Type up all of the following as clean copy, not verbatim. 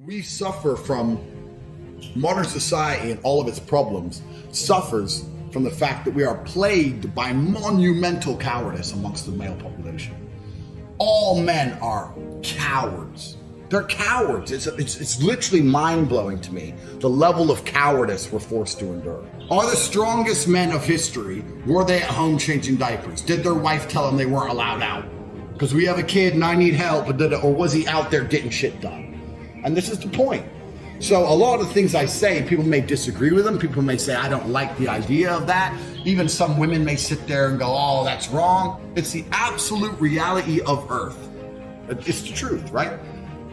We suffer from modern society and all of its problems suffers from the fact that we are plagued by monumental cowardice amongst the male population. All men are cowards. They're cowards. It's literally mind-blowing to me, the level of cowardice we're forced to endure. Are the strongest men of history, were they at home changing diapers? Did their wife tell them they weren't allowed out? Because we have a kid and I need help, or was he out there getting shit done? And this is the point. So a lot of the things I say, people may disagree with them. People may say, I don't like the idea of that. Even some women may sit there and go, oh, that's wrong. It's the absolute reality of Earth. It's the truth, right?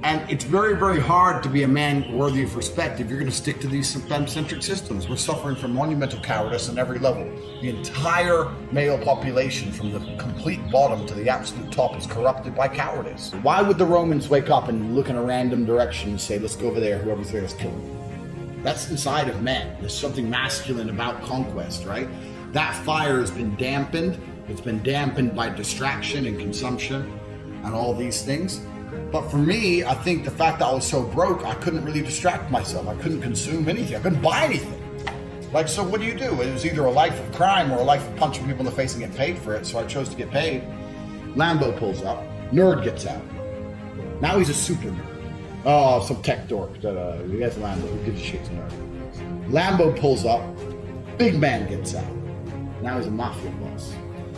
And it's very, very hard to be a man worthy of respect if you're going to stick to these femme-centric systems. We're suffering from monumental cowardice on every level. The entire male population, from the complete bottom to the absolute top, is corrupted by cowardice. Why would the Romans wake up and look in a random direction and say, let's go over there, whoever's there is killing? That's inside of men. There's something masculine about conquest, right? That fire has been dampened. It's been dampened by distraction and consumption and all these things. But for me, I think the fact that I was so broke, I couldn't really distract myself. I couldn't consume anything. I couldn't buy anything. Like, so what do? It was either a life of crime or a life of punching people in the face and getting paid for it. So I chose to get paid. Lambo pulls up. Nerd gets out. Now he's a super nerd. Oh, some tech dork. He has a Lambo. Who gives a shit to nerd? Lambo pulls up. Big man gets out. Now he's a mafia boss.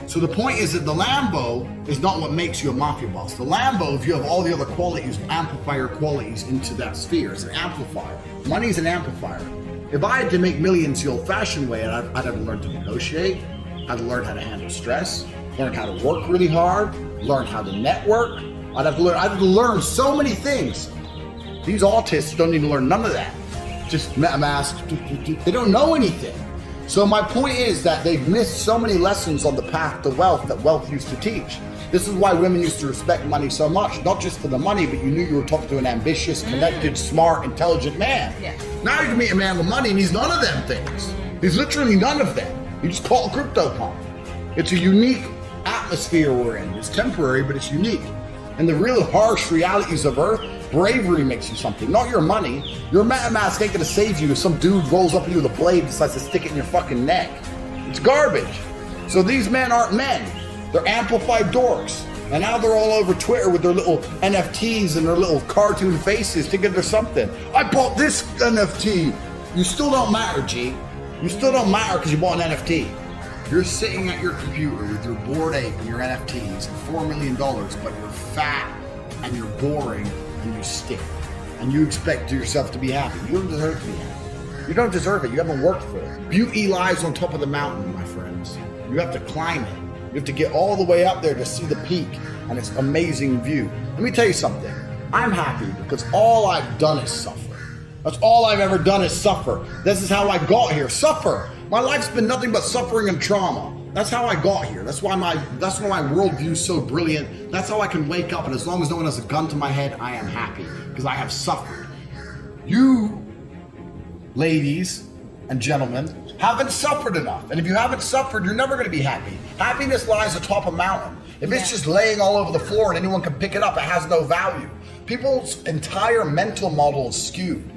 So the point is that the Lambo is not what makes you a mafia boss. The Lambo, if you have all the other qualities, amplify your qualities into that sphere. It's an amplifier. Money is an amplifier. If I had to make millions the old-fashioned way, I'd have to learn to negotiate, I'd learn how to handle stress, learn how to work really hard, learn how to network. I'd have to learn so many things. These autists don't need to learn none of that. Just mask. They don't know anything. So my point is that they've missed so many lessons on the path to wealth that wealth used to teach. This is why women used to respect money so much, not just for the money, but you knew you were talking to an ambitious, connected, smart, intelligent man. Yeah. Now you can meet a man with money and he's none of them things. He's literally none of them. You just call it crypto punk. It's a unique atmosphere we're in. It's temporary, but it's unique. And the real harsh realities of Earth, bravery makes you something, not your money. Your MetaMask ain't gonna save you if some dude rolls up at you with a blade and decides to stick it in your fucking neck. It's garbage. So these men aren't men. They're amplified dorks. And now they're all over Twitter with their little NFTs and their little cartoon faces thinking they're something. I bought this NFT. You still don't matter, G. You still don't matter because you bought an NFT. You're sitting at your computer with your Bored Ape and your NFTs and $4 million, but you're fat and you're boring and you stink. And you expect yourself to be happy. You don't deserve to be happy. You don't deserve it. You haven't worked for it. Beauty lies on top of the mountain, my friends. You have to climb it. You have to get all the way up there to see the peak and its amazing view. Let me tell you something. I'm happy because all I've done is suffer. That's all I've ever done is suffer. This is how I got here. Suffer. My life's been nothing but suffering and trauma. That's how I got here. That's why my worldview is so brilliant. That's how I can wake up, and as long as no one has a gun to my head, I am happy because I have suffered. You, ladies and gentlemen, haven't suffered enough. And if you haven't suffered, you're never going to be happy. Happiness lies atop a mountain. If it's just laying all over the floor and anyone can pick it up, it has no value. People's entire mental model is skewed.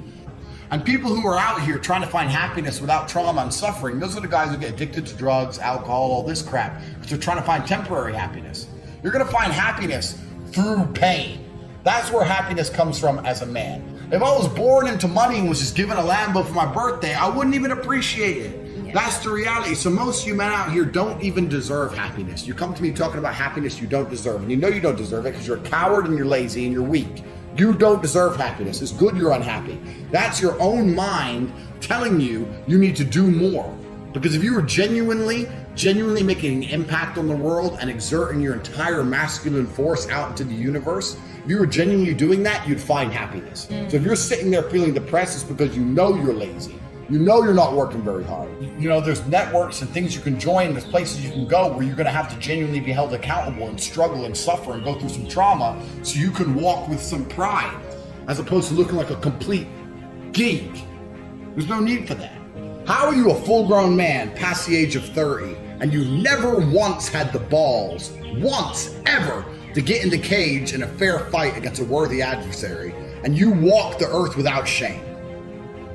And people who are out here trying to find happiness without trauma and suffering, those are the guys who get addicted to drugs, alcohol, all this crap, because they're trying to find temporary happiness. You're going to find happiness through pain. That's where happiness comes from as a man. If I was born into money and was just given a Lambo for my birthday, I wouldn't even appreciate it. Yeah. That's the reality. So most of you men out here don't even deserve happiness. You come to me talking about happiness you don't deserve. And you know you don't deserve it because you're a coward and you're lazy and you're weak. You don't deserve happiness. It's good you're unhappy. That's your own mind telling you you need to do more. Because if you were genuinely making an impact on the world and exerting your entire masculine force out into the universe, if you were genuinely doing that, you'd find happiness. So if you're sitting there feeling depressed, it's because you know you're lazy. You know you're not working very hard. You know, there's networks and things you can join, there's places you can go where you're gonna have to genuinely be held accountable and struggle and suffer and go through some trauma so you can walk with some pride as opposed to looking like a complete geek. There's no need for that. How are you a full-grown man past the age of 30 and you never once had the balls, once, ever, to get in the cage in a fair fight against a worthy adversary, and you walk the earth without shame.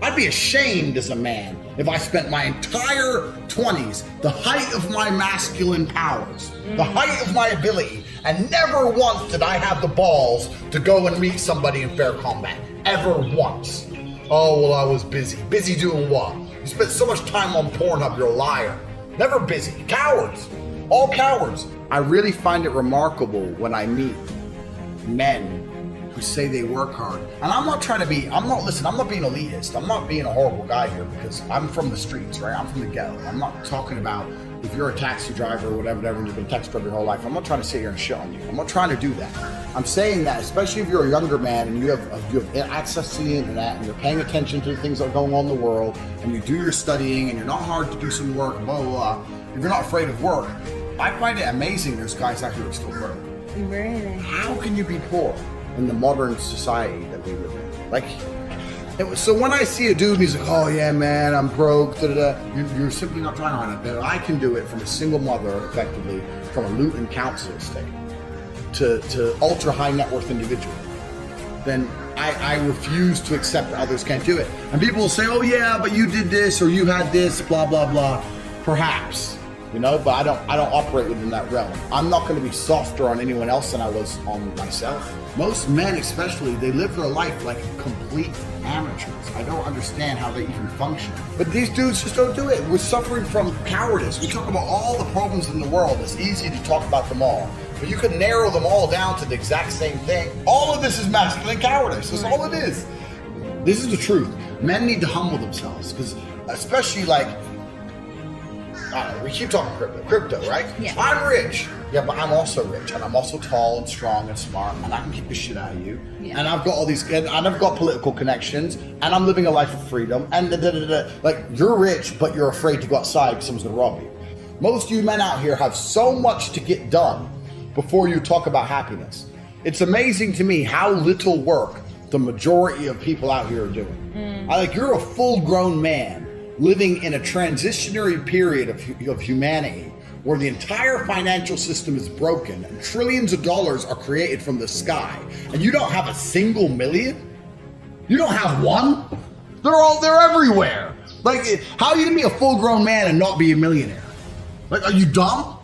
I'd be ashamed as a man if I spent my entire 20s, the height of my masculine powers, the height of my ability, and never once did I have the balls to go and meet somebody in fair combat. Ever once. Oh, well, I was busy. Busy doing what? You spent so much time on Pornhub, you're a liar. Never busy. Cowards. All cowards. I really find it remarkable when I meet men who say they work hard. And I'm not being elitist. I'm not being a horrible guy here because I'm from the streets, right? I'm from the ghetto. I'm not talking about if you're a taxi driver or whatever, and you've been a taxi driver your whole life. I'm not trying to sit here and shit on you. I'm not trying to do that. I'm saying that, especially if you're a younger man and you have access to the internet and you're paying attention to the things that are going on in the world and you do your studying and you're not hard to do some work, blah, blah, blah. If you're not afraid of work, I find it amazing there's guys out here who are still broke. Really? How can you be poor in the modern society that we live in? Like, so when I see a dude and he's like, oh yeah, man, I'm broke, you're simply not trying hard enough. But I can do it from a single mother, effectively, from a Luton council estate to ultra high net worth individual. Then I refuse to accept that others can't do it. And people will say, oh yeah, but you did this or you had this, blah, blah, blah. Perhaps, but I don't operate within that realm. I'm not going to be softer on anyone else than I was on myself. Most men especially, they live their life like complete amateurs. I don't understand how they even function. But these dudes just don't do it. We're suffering from cowardice. We talk about all the problems in the world. It's easy to talk about them all. But you can narrow them all down to the exact same thing. All of this is masculine cowardice. That's all it is. This is the truth. Men need to humble themselves because especially we keep talking crypto, right? Yeah. I'm rich. Yeah, but I'm also rich, and I'm also tall and strong and smart, and I can kick the shit out of you. Yeah. And I've got all these, and I've got political connections, and I'm living a life of freedom, and like, you're rich, but you're afraid to go outside because someone's gonna rob you. Most of you men out here have so much to get done before you talk about happiness. It's amazing to me how little work the majority of people out here are doing. You're a full-grown man living in a transitionary period of humanity where the entire financial system is broken and trillions of dollars are created from the sky, and you don't have a single million? You don't have one? They're everywhere. Like, how are you gonna be a full-grown man and not be a millionaire? Like, are you dumb?